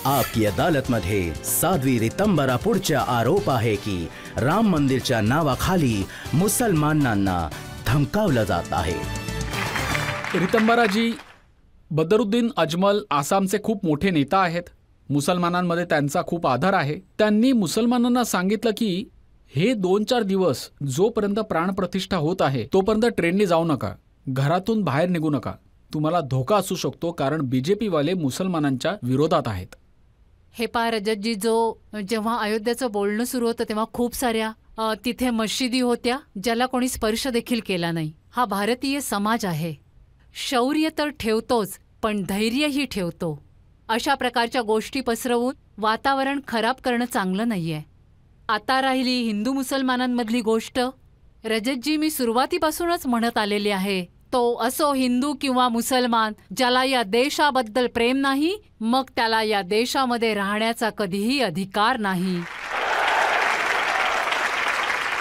आपकी अदालत मध्ये साध्वी रितंबरा पुढचा आरोप आहे की राम मंदिरच्या नावाखाली मुसलमानांना धमकावलं जात आहे। रितंबराजी, बदरुद्दीन अजमल आसामचे खूप मोठे नेता आहेत। मुसलमानांमध्ये त्यांचा खूप आदर आहे। त्यांनी मुसलमानांना सांगितलं की हे 2-4 दिवस जोपर्यंत प्राणप्रतिष्ठा होत आहे तोपर्यंत ट्रेनने जाऊ नका, घरातून बाहेर निघू नका, तुम्हाला धोका असू शकतो, कारण बीजेपी वाले मुसलमानांच्या विरोधात आहेत। हे पहा रजतजी, जेव्हा अयोध्येचं बोलणं सुरू होतं तेव्हा खूप साऱ्या तिथे मशिदी होत्या ज्याला कोणी स्पर्श देखील केला नाही। हा भारतीय समाज आहे, शौर्य तर ठेवतोच पण धैर्यही ठेवतो। अशा प्रकारच्या गोष्टी पसरवून वातावरण खराब करणं चांगलं नाहीये। आता राहिली हिंदू मुसलमानांमधली गोष्ट, रजतजी मी सुरुवातीपासूनच म्हणत आलेली आहे, तो असो हिंदू किंवा मुसलमान, ज्याला या देशाबद्दल प्रेम नाही मग त्याला या देशामध्ये राहण्याचा कधीही अधिकार नाही।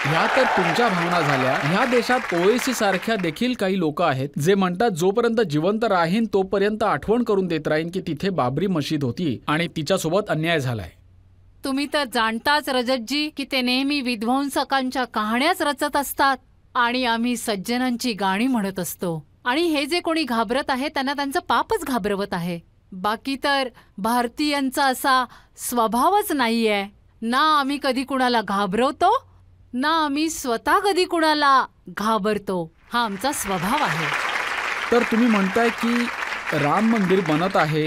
ह्या तर तुमच्या भावना झाल्या। ह्या देशात ओएसी सारख्या देखील काही लोक आहेत जे म्हणतात जोपर्यंत जिवंत राहीन तोपर्यंत आठवण करून देत राहीन की तिथे बाबरी मशीद होती आणि तिच्यासोबत अन्याय झालाय। तुम्ही तर जाणताच रजतजी की ते नेहमी विध्वंसकांच्या कहाण्याच रचत असतात आणि आम्ही सज्जनांची गाणी म्हणत असतो। आणि हे जे कोणी घाबरत आहे त्यांना त्यांचं पापच घाबरवत आहे। बाकी तर भारतीयांचा असा स्वभावच नाहीये, ना आम्ही कधी कुणाला घाबरवतो ना आम्ही स्वतः कधी कुणाला घाबरतो, हा आमचा स्वभाव आहे। तर तुम्ही म्हणताय की राम मंदिर बनत आहे,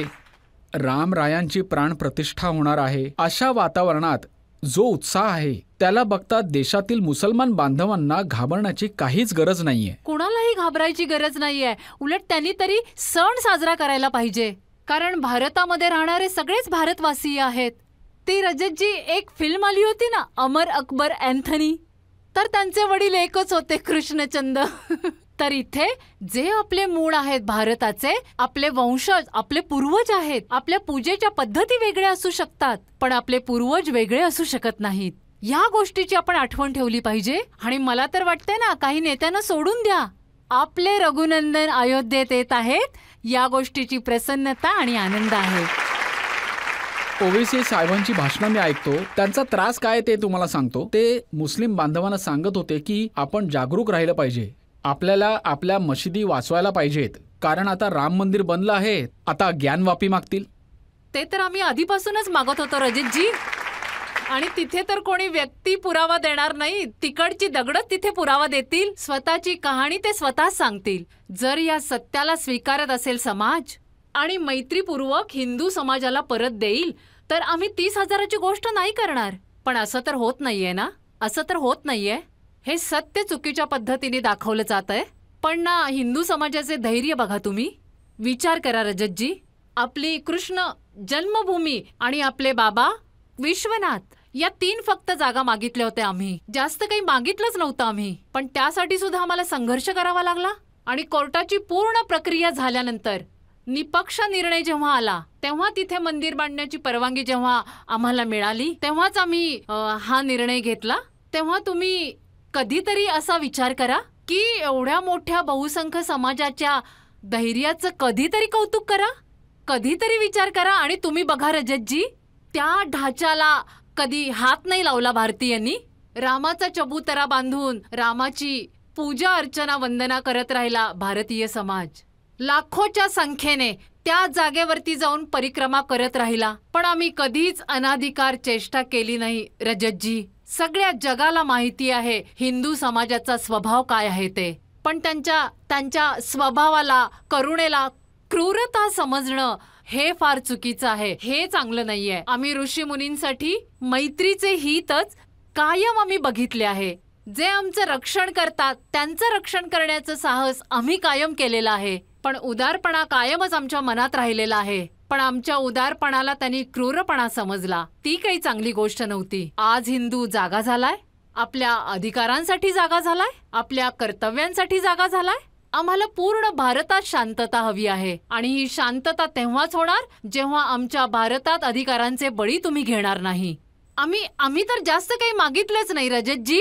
रामरायांची प्राण प्रतिष्ठा होणार आहे, अशा वातावरणात जो उत्साह आहे त्याला बघता देशातील मुसलमान बांधवांना घाबरण्याची काहीच गरज नाहीये। कुणालाही घाबरायची गरज नाहीये, उलट त्यांनी तरी सण साजरा करायला पाहिजे, कारण भारतामध्ये राहणारे सगळेच भारतवासी आहेत। ती रजतजी एक फिल्म आली होती ना, अमर अकबर अँथनी, तर त्यांचे वडील एकच होते, कृष्णचंद। तर इथे जे आपले मूळ आहेत भारताचे, आपले वंशज, आपले पूर्वज आहेत, आपल्या पूजेच्या पद्धती वेगळ्या असू शकतात पण आपले पूर्वज वेगळे असू शकत नाहीत। या गोष्टीची आपण आठवण ठेवली पाहिजे। आणि मला तर वाटतंय ना, काही नेत्यांना सोडून द्या, आपले रघुनंदन अयोध्येत येत आहेत, या गोष्टीची प्रसन्नता आणि आनंद आहे। ओवेसी साहेबांची भाषणं मी ऐकतो, त्यांचा त्रास काय ते तुम्हाला सांगतो। ते मुस्लिम बांधवांना सांगत होते की आपण जागरूक राहिलं पाहिजे, आपल्याला आपल्या मशिदी वाचवायला पाहिजेत, कारण आता राम मंदिर बनलं आहे, आता ज्ञानवापी मागतील। ते तर आम्ही आधीपासूनच मागत होतो रजतजी, आणि तिथे तर कोणी व्यक्ती पुरावा देणार नाही, तिकडची दगडच तिथे पुरावा देतील, स्वतःची कहाणी ते स्वतःच सांगतील। जर या सत्याला स्वीकारत असेल समाज आणि मैत्रीपूर्वक हिंदू समाजाला परत देईल तर आम्ही 30,000ची गोष्ट नाही करणार। पण असं तर होत नाहीये ना, असं तर होत नाहीये। हे सत्य चुकीच्या पद्धतीने दाखवलं जात आहे। पण ना, हिंदू समाजाचे धैर्य बघा तुम्ही, विचार करा रजतजी, आपली कृष्ण जन्मभूमी आणि आपले बाबा विश्वनाथ या 3 फक्त जागा मागितल्या होत्या आम्ही, जास्त काही मागितलंच नव्हतं आम्ही, पण त्यासाठी सुद्धा आम्हाला संघर्ष करावा लागला। आणि कोर्टाची पूर्ण प्रक्रिया झाल्यानंतर निपक्ष निर्णय जेव्हा आला तेव्हा तिथे मंदिर बांधण्याची परवानगी जेव्हा आम्हाला मिळाली तेव्हाच आम्ही हा निर्णय घेतला। तेव्हा तुम्ही कधीतरी असा विचार करा की एवढ्या मोठ्या बहुसंख्य समाजाच्या धैर्याचं कधीतरी कौतुक करा, कधीतरी विचार करा। आणि तुम्ही बघा रजतजी, त्या ढाच्याला कधी हात नाही लावला भारतीयांनी, रामाचा चबुतरा बांधून रामाची पूजा अर्चना वंदना करत राहिला भारतीय समाज, लाखोच्या संख्येने त्या जागेवरती जाऊन परिक्रमा करत राहिला। पण आम्ही कधीच अनाधिकार चेष्टा केली नाही रजतजी। सगळ्या जगाला माहिती आहे हिंदू समाजाचा स्वभाव काय आहे ते, पण त्यांच्या स्वभावाला, करुणेला क्रूरता समजणं हे फार चुकीचं आहे, हे चांगलं नाहीये। आम्ही ऋषी मुनींसाठी मैत्रीचे हितच कायम आम्ही बघितले आहे, जे आमचं रक्षण करतात त्यांचं रक्षण करण्याचं साहस आम्ही कायम केलेलं आहे। पण उदारपणा कायमच आमच्या मनात राहिलेला आहे, पण आमच्या उदारपणाला त्यांनी क्रूरपणा समजला, ती काही चांगली गोष्ट नव्हती। आज हिंदू जागा झालाय, आपल्या अधिकारांसाठी जागा झालाय, आपल्या कर्तव्यांसाठी जागा झालाय। आम्हाला पूर्ण भारतात शांतता हवी आहे आणि ही शांतता तेव्हाच होणार जेव्हा आमच्या भारतात अधिकारांचे बळी तुम्ही घेणार नाही। आम्ही तर जास्त काही मागितलंच नाही रजतजी,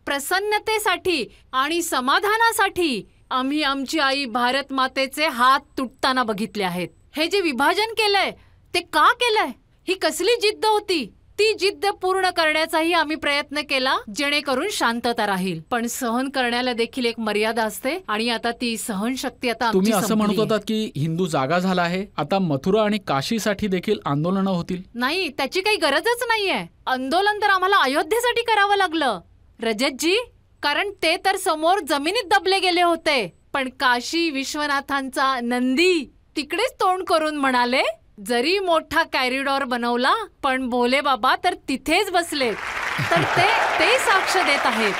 प्रसन्नतेसाठी आणि समाधानासाठी आम्ही आमची आई भारत मातेचे हात तुटताना बघितले आहेत। हे जे विभाजन केलंय ते का केलंय, ही कसली जिद्द होती? ती जिद्द पूर्ण करण्याचाही आम्ही प्रयत्न केला, जेणेकरून शांतता राहील. पण सहन करण्याला देखील एक मर्यादा असते आणि आता ती सहनशक्ती आता आमची तुम्ही असं म्हणत संपली आहे. होतात की हिंदू जागा झाला आहे, आता मथुरा आणि काशीसाठी देखील आंदोलनं होतील. नाही, त्याची काही गरजच नाहीये. आंदोलन तर आम्हाला अयोध्येसाठी करावं लागलं रजतजी, कारण ते तर समोर जमिनीत दबले गेले होते. पण काशी विश्वनाथांचा नंदी तिकडेच तोंड करून म्हणाले, जरी मोठा कॉरिडॉर बनवला पण भोले बाबा तर तिथेच बसलेत. तर ते साक्ष देत आहेत.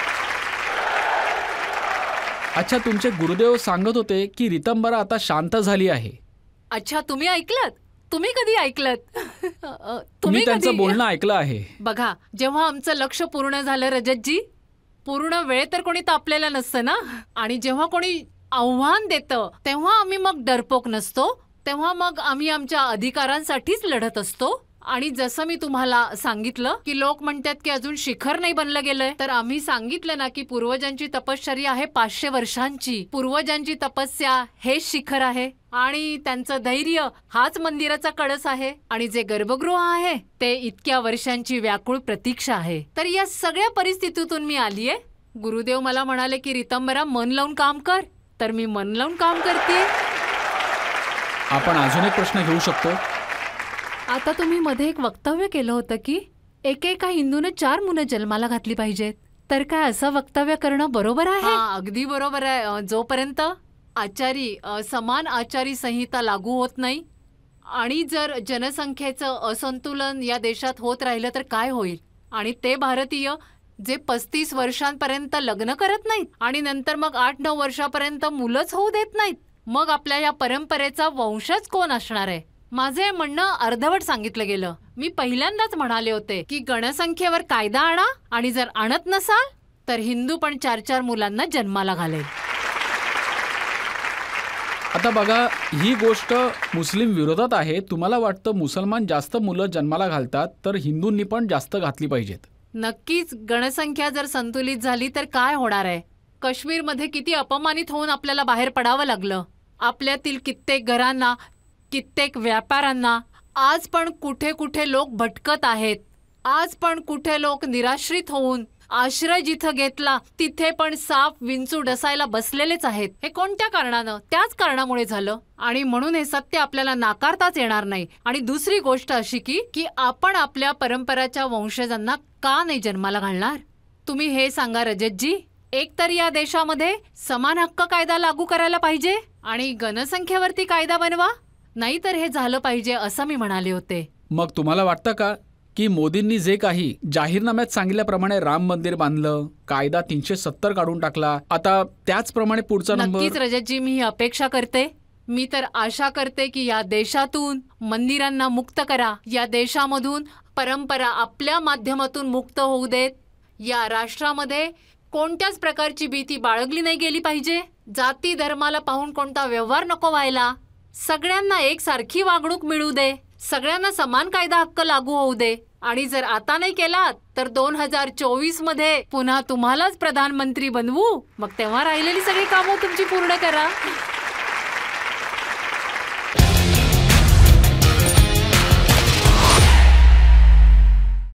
अच्छा, तुमचे गुरुदेव सांगत होते की रितंबरा आता शांत झाली आहे. अच्छा, तुम्ही ऐकलत? तुम्ही कधी ऐकलत? तुम्ही त्यांचं कधी? बोलणं ऐकलं आहे. बघा, जेव्हा आमचं लक्ष पूर्ण झालं रजतजी, पूर्ण वेळ तर कोणी तापलेलं नसतं ना. आणि जेव्हा कोणी आव्हान देतं तेव्हा आम्ही मग डरपोक नसतो, तेव्हा मग आम्ही आमच्या अधिकारांसाठीच लढत असतो. आणि जसं मी तुम्हाला सांगितलं की लोक म्हणतात की अजून शिखर नाही बनलं गेलंय, तर आम्ही सांगितलं ना की पूर्वजांची तपश्चर्या आहे 500 वर्षांची. पूर्वजांची तपस्या हेच शिखर आहे आणि त्यांचं धैर्य हाच मंदिराचा कळस आहे आणि जे गर्भगृह आहे ते इतक्या वर्षांची व्याकुळ प्रतीक्षा आहे. तर या सगळ्या परिस्थितीतून मी आलीये. गुरुदेव मला म्हणाले की रितंबरा मन लावून काम कर, तर मी मन लावून काम करते. आपण अजून एक प्रश्न घेऊ शकतो. आता तुम्ही मध्ये एक वक्तव्य केलं होतं की एकेका हिंदूने 4 मुलं जन्माला घातली पाहिजेत. तर काय असं वक्तव्य करणं बरोबर आहे? अगदी बरोबर आहे. जोपर्यंत समान आचारी संहिता लागू होत नाही आणि जर जनसंख्येचं असंतुलन या देशात होत राहिलं तर काय होईल? आणि ते भारतीय जे 35 वर्षांपर्यंत लग्न करत नाहीत आणि नंतर मग 8-9 वर्षापर्यंत मुलंच होऊ देत नाहीत, मग आपल्या या परंपरेचा वंशज कोण असणार आहे? माझे म्हणणं अर्धवट सांगितलं गेलं. मी पहिल्यांदाच म्हणाले होते की गणसंख्येवर कायदा आणा आणि जर आणत नसाल तर हिंदू पण 4-4 मुलांना जन्माला घालेल. आता बघा, ही गोष्ट मुस्लिम विरोधात आहे. तुम्हाला वाटतं मुसलमान जास्त मुलं जन्माला घालतात तर हिंदूंनी पण जास्त घातली पाहिजेत? नक्कीच. गणसंख्या जर संतुलित झाली तर काय होणार आहे? काश्मीरमध्ये किती अपमानित होऊन आपल्याला बाहेर पडावं लागलं. आपल्यातील कित्येक घरांना, कित्येक व्यापाऱ्यांना आज पण कुठे कुठे लोक भटकत आहेत. आज पण कुठे लोक निराश्रित होऊन आश्रय जिथं घेतला तिथे पण साप विंचू डसायला बसलेलेच आहेत. हे कोणत्या कारणानं? त्याच कारणामुळे झालं. आणि म्हणून हे सत्य आपल्याला नाकारताच येणार नाही. आणि दुसरी गोष्ट अशी की आपण आपल्या परंपराच्या वंशजांना का नाही जन्माला घालणार? तुम्ही हे सांगा रजतजी. एक तर या देशामध्ये समान हक्क कायदा लागू करायला पाहिजे आणि गणसंख्येवरती कायदा बनवा, नाहीतर हे झालं पाहिजे असं मी म्हणाले होते. मग तुम्हाला वाटतं का की मोदींनी जे काही जाहीरनाम्यात सांगितल्याप्रमाणे राम मंदिर बांधलं, कायदा 370 काढून टाकला, आता त्याचप्रमाणे पुढचा नंबर? नक्कीच रजतजी, मी ही अपेक्षा करते. मी तर आशा करते की या देशातून मंदिरांना मुक्त करा. या देशामधून परंपरा आपल्या माध्यमातून मुक्त होऊ देत. या राष्ट्रामध्ये कोणत्याच प्रकारची भीती बाळगली नाही गेली पाहिजे. जाती धर्माला पाहून कोणता व्यवहार नको व्हायला. सगळ्यांना एकसारखी वागणूक मिळू दे. सगळ्यांना समान कायदा हक्क लागू होऊ दे. आणि जर आता नाही केलात तर 2024 मध्ये पुन्हा तुम्हालाच प्रधानमंत्री बनवू. मग तेव्हा राहिलेली सगळी कामं तुमची पूर्ण करा.